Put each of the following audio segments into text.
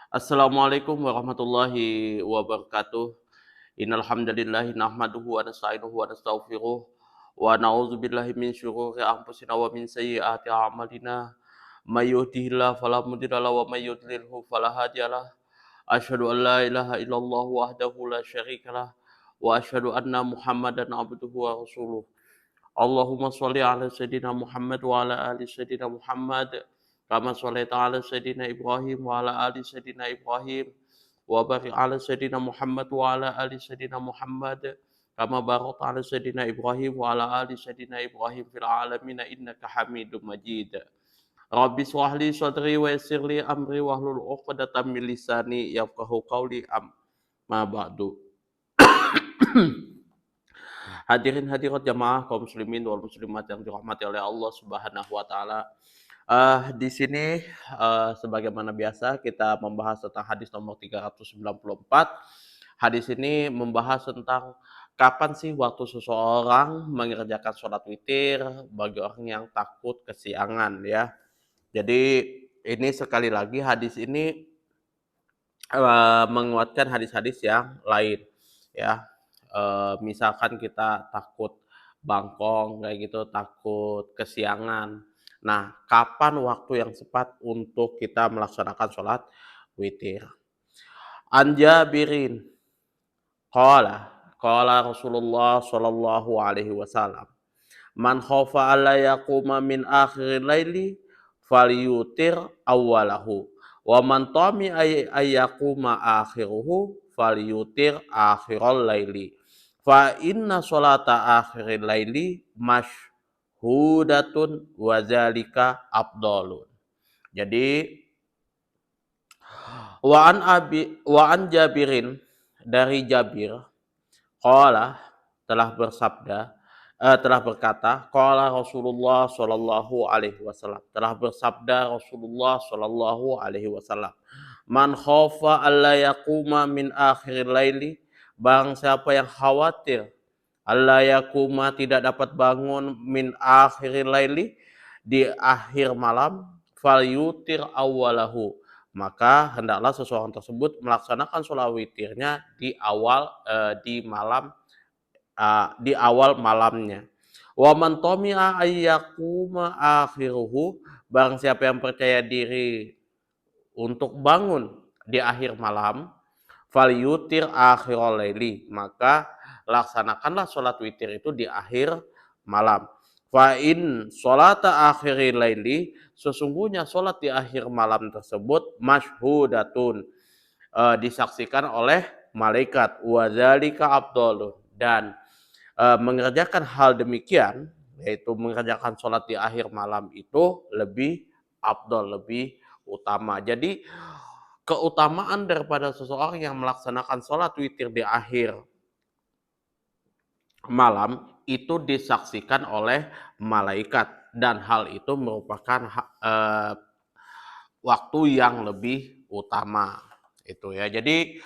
Assalamualaikum warahmatullahi wabarakatuh. Innal hamdalillah nahmaduhu wa nasta'inuhu wa nastaghfiruh wa na'udzu billahi min syururi anfusina wa min sayyiati a'malina. May yahdihillahu fala mudilla lahu wa may yudlilhu fala hadiyalah. Asyhadu an la ilaha illallah wahdahu la syarikalah wa asyhadu anna Muhammadan abduhu wa rasuluh. Allahumma sholli ala sayyidina Muhammad wa ala ali sayyidina Muhammad kama shallaita ala sayyidina Ibrahim wa ala ali sayyidina Ibrahim wa barik ala sayyidina Muhammad wa ala ali sayyidina Muhammad kama barakta ala sayyidina Ibrahim wa ala ali sayyidina Ibrahim fil alamin innaka Hamidum Majid. Rabbi shrah li sadri wa yassir li amri wahlul 'uqdatam min lisani yafqahu qawli amma ba'du. Hadirin hadirat jamaah kaum muslimin wal muslimat yang dirahmati oleh Allah Subhanahu wa taala. Di sini sebagaimana biasa kita membahas tentang hadis nomor 394. Hadis ini membahas tentang kapan sih waktu seseorang mengerjakan sholat witir bagi orang yang takut kesiangan ya. Jadi ini sekali lagi hadis ini menguatkan hadis-hadis yang lain ya. Misalkan kita takut bangkong kayak gitu, takut kesiangan. Nah, kapan waktu yang tepat untuk kita melaksanakan sholat witir? An Jabirin qala qala Rasulullah sallallahu alaihi wasallam, "Man khaufa alla yaquma min akhiril laili falyutir awwalahu, wa man tami ay yaquma akhiruhu falyutir akhiral laili. Fa inna sholata akhiril laili mashhudatun wa zalika afdalun." Jadi wa an Jabirin, dari Jabir, qala, telah berkata, qala Rasulullah sallallahu alaihi wasallam, telah bersabda Rasulullah sallallahu alaihi wasallam, "Man khaufa alla yaquma min akhiril laili," barang siapa yang khawatir alla yaquma, tidak dapat bangun, min akhiril laili, di akhir malam, falyutir awwalahu, maka hendaklah seseorang tersebut melaksanakan sholat witirnya di awal malamnya. Wa man tami'a ayyakuma akhiruhu, barang siapa yang percaya diri untuk bangun di akhir malam, falyutir akhiral laili, maka laksanakanlah sholat witir itu di akhir malam. Fa in sholata akhiril laili, sesungguhnya sholat di akhir malam tersebut mashhudatun, disaksikan oleh malaikat, wa dzalika afdalun, dan mengerjakan hal demikian, yaitu mengerjakan sholat di akhir malam itu lebih afdal, lebih utama. Jadi keutamaan daripada seseorang yang melaksanakan sholat witir di akhir malam itu disaksikan oleh malaikat, dan hal itu merupakan waktu yang lebih utama itu ya. Jadi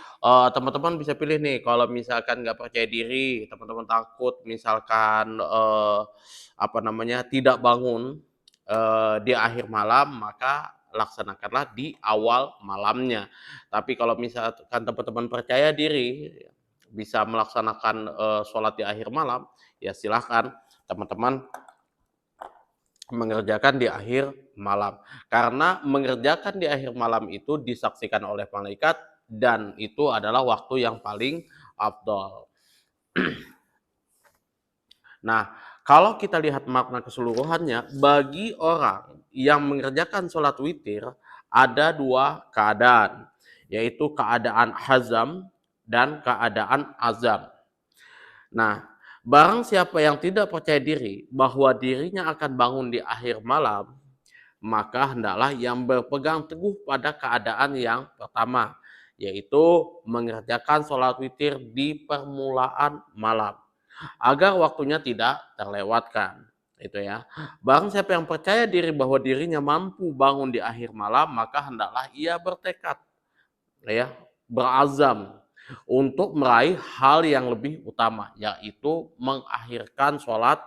teman-teman bisa pilih nih, kalau misalkan nggak percaya diri, teman-teman takut misalkan tidak bangun di akhir malam, maka laksanakanlah di awal malamnya. Tapi kalau misalkan teman-teman percaya diri bisa melaksanakan sholat di akhir malam, ya silahkan teman-teman mengerjakan di akhir malam. Karena mengerjakan di akhir malam itu disaksikan oleh malaikat, dan itu adalah waktu yang paling afdal. Nah, kalau kita lihat makna keseluruhannya, bagi orang yang mengerjakan sholat witir ada dua keadaan, yaitu keadaan hazam dan keadaan azam. Nah, barang siapa yang tidak percaya diri bahwa dirinya akan bangun di akhir malam, maka hendaklah yang berpegang teguh pada keadaan yang pertama, yaitu mengerjakan sholat witir di permulaan malam, agar waktunya tidak terlewatkan. Itu ya. Barang siapa yang percaya diri bahwa dirinya mampu bangun di akhir malam, maka hendaklah ia bertekad, ya, berazam untuk meraih hal yang lebih utama, yaitu mengakhirkan sholat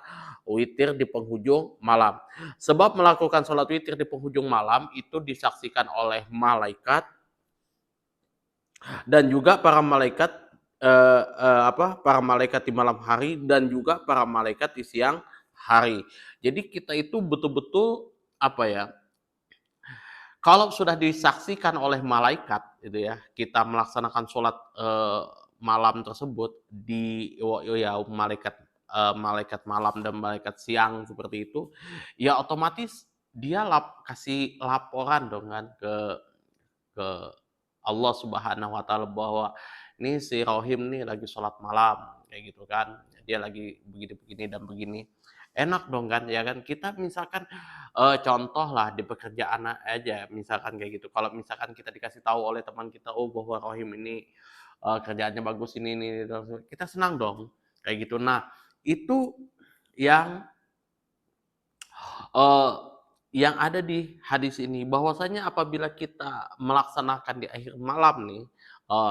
witir di penghujung malam. Sebab melakukan sholat witir di penghujung malam itu disaksikan oleh malaikat dan juga para malaikat para malaikat di malam hari dan juga para malaikat di siang hari. Jadi kita itu betul-betul apa ya? Kalau sudah disaksikan oleh malaikat gitu ya, kita melaksanakan sholat malam tersebut di ya malaikat malaikat malam dan malaikat siang seperti itu, ya otomatis dia kasih laporan dong kan ke Allah Subhanahu wa taala bahwa ini si Rohim nih lagi sholat malam kayak gitu kan. Dia lagi begini-begini dan begini. Enak dong kan ya kan. Kita misalkan contoh lah di pekerjaan aja misalkan kayak gitu. Kalau misalkan kita dikasih tahu oleh teman kita oh bahwa Rohim ini kerjaannya bagus ini kita senang dong kayak gitu. Nah, itu yang Eee, yang ada di hadis ini bahwasanya apabila kita melaksanakan di akhir malam nih,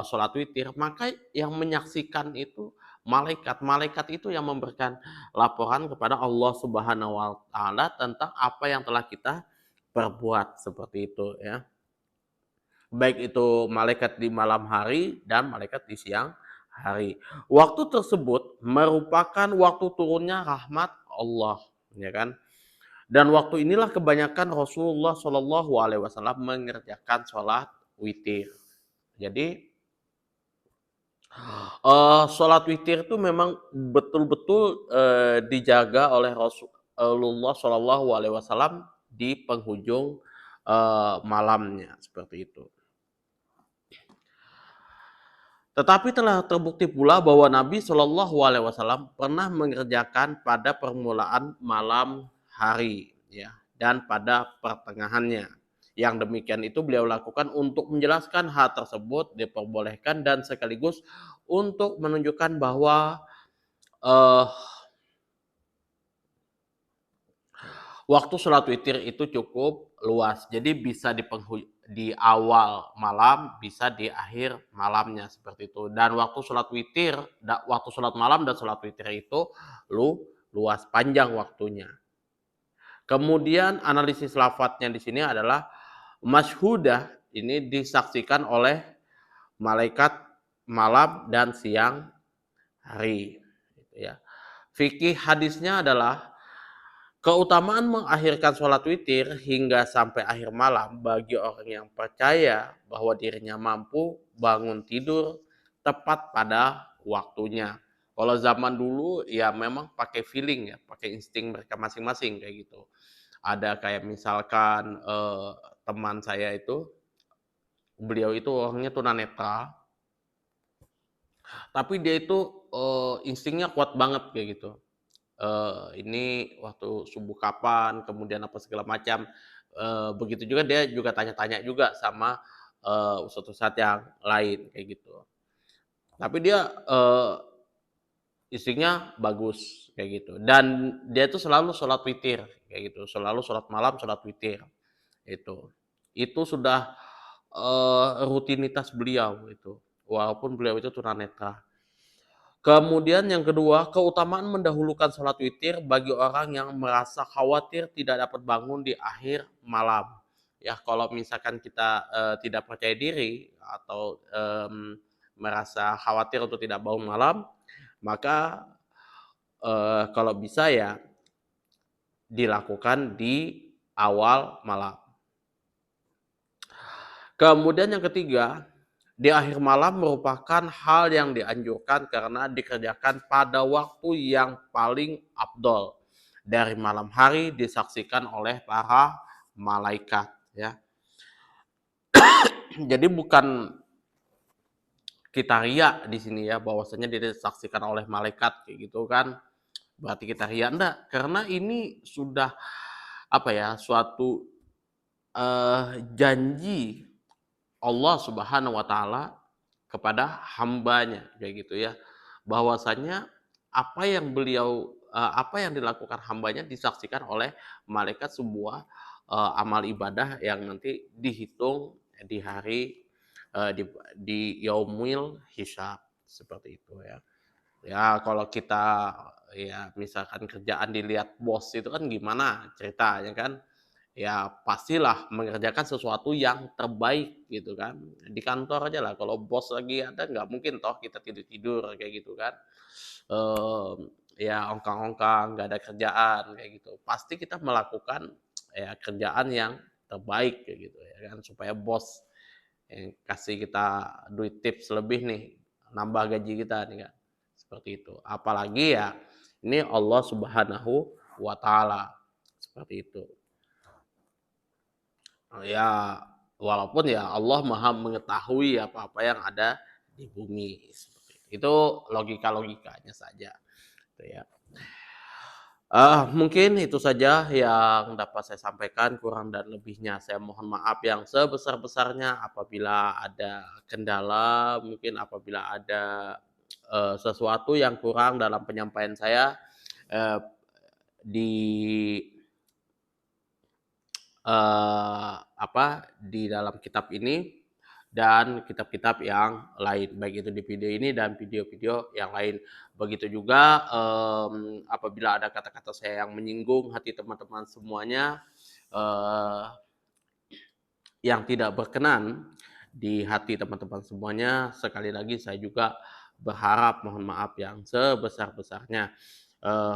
sholat witir, maka yang menyaksikan itu malaikat. Malaikat itu yang memberikan laporan kepada Allah Subhanahu wa taala tentang apa yang telah kita perbuat, seperti itu ya. Baik itu malaikat di malam hari dan malaikat di siang hari. Waktu tersebut merupakan waktu turunnya rahmat Allah, ya kan? Dan waktu inilah kebanyakan Rasulullah Shallallahu Alaihi Wasallam mengerjakan sholat witir. Jadi sholat witir itu memang betul-betul dijaga oleh Rasulullah Shallallahu Alaihi Wasallam di penghujung malamnya seperti itu. Tetapi telah terbukti pula bahwa Nabi Shallallahu Alaihi Wasallam pernah mengerjakan pada permulaan malam hari, ya, dan pada pertengahannya. Yang demikian itu beliau lakukan untuk menjelaskan hal tersebut diperbolehkan dan sekaligus untuk menunjukkan bahwa eh, waktu sholat witir itu cukup luas. Jadi bisa di awal malam, bisa di akhir malamnya seperti itu. Dan waktu sholat witir, waktu sholat malam dan sholat witir itu luas panjang waktunya. Kemudian analisis lafadznya di sini adalah masyhudah ini disaksikan oleh malaikat malam dan siang hari. Gitu ya. Fikih hadisnya adalah keutamaan mengakhirkan sholat witir hingga sampai akhir malam bagi orang yang percaya bahwa dirinya mampu bangun tidur tepat pada waktunya. Kalau zaman dulu ya memang pakai feeling ya, pakai insting mereka masing-masing kayak gitu. Ada kayak misalkan teman saya itu, beliau itu orangnya tunanetra, tapi dia itu instingnya kuat banget kayak gitu. Ini waktu subuh kapan, kemudian apa segala macam. Begitu juga dia juga tanya-tanya juga sama ustadz-ustadz yang lain kayak gitu. Tapi dia instingnya bagus kayak gitu. Dan dia tuh selalu sholat witir kayak gitu. Selalu sholat malam, sholat witir itu. Itu sudah rutinitas beliau itu. Walaupun beliau itu tunanetra. Kemudian yang kedua, keutamaan mendahulukan sholat witir bagi orang yang merasa khawatir tidak dapat bangun di akhir malam. Ya, kalau misalkan kita tidak percaya diri atau merasa khawatir untuk tidak bangun malam, maka kalau bisa ya dilakukan di awal malam. Kemudian yang ketiga, di akhir malam merupakan hal yang dianjurkan karena dikerjakan pada waktu yang paling afdol. Dari malam hari disaksikan oleh para malaikat ya. Jadi bukan kita ria di sini ya bahwasanya disaksikan oleh malaikat kayak gitu kan. Berarti kita ria enggak, karena ini sudah apa ya, suatu janji Allah Subhanahu wa taala kepada hambanya kayak gitu ya. Bahwasanya apa yang dilakukan hambanya disaksikan oleh malaikat sebuah amal ibadah yang nanti dihitung di hari di yaumil hisab seperti itu ya. Ya kalau kita ya misalkan kerjaan dilihat bos itu kan gimana ceritanya kan. ya pastilah mengerjakan sesuatu yang terbaik gitu kan. Di kantor aja lah, kalau bos lagi ada nggak mungkin toh kita tidur-tidur kayak gitu kan. Ya ongkang-ongkang, nggak ada kerjaan kayak gitu. Pasti kita melakukan ya kerjaan yang terbaik kayak gitu ya kan, supaya bos kasih kita duit tips lebih nih, nambah gaji kita nih kan. Seperti itu. Apalagi ya ini Allah Subhanahu wa taala. Seperti itu. Ya, walaupun ya Allah Maha mengetahui apa-apa yang ada di bumi. Seperti itu logika-logikanya saja. Gitu ya. Mungkin itu saja yang dapat saya sampaikan, kurang dan lebihnya saya mohon maaf yang sebesar-besarnya apabila ada kendala, mungkin apabila ada, sesuatu yang kurang dalam penyampaian saya, eee, di, di dalam kitab ini dan kitab-kitab yang lain, baik itu di video ini dan video-video yang lain. Begitu juga, apabila ada kata-kata saya yang menyinggung hati teman-teman semuanya, eee, yang tidak berkenan di hati teman-teman semuanya, sekali lagi saya juga berharap mohon maaf yang sebesar-besarnya.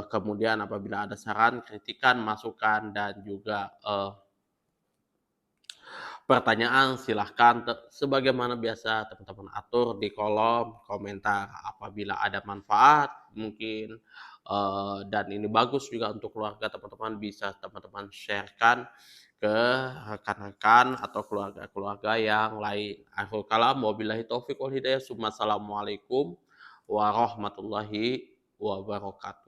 Kemudian apabila ada saran, kritikan, masukan, dan juga, pertanyaan silahkan sebagaimana biasa teman-teman atur di kolom komentar. Apabila ada manfaat mungkin dan ini bagus juga untuk keluarga teman-teman, bisa teman-teman sharekan ke rekan-rekan atau keluarga-keluarga yang lain. Akhirul kalam, wabillahi taufiq wal hidayah. Assalamualaikum warahmatullahi wabarakatuh.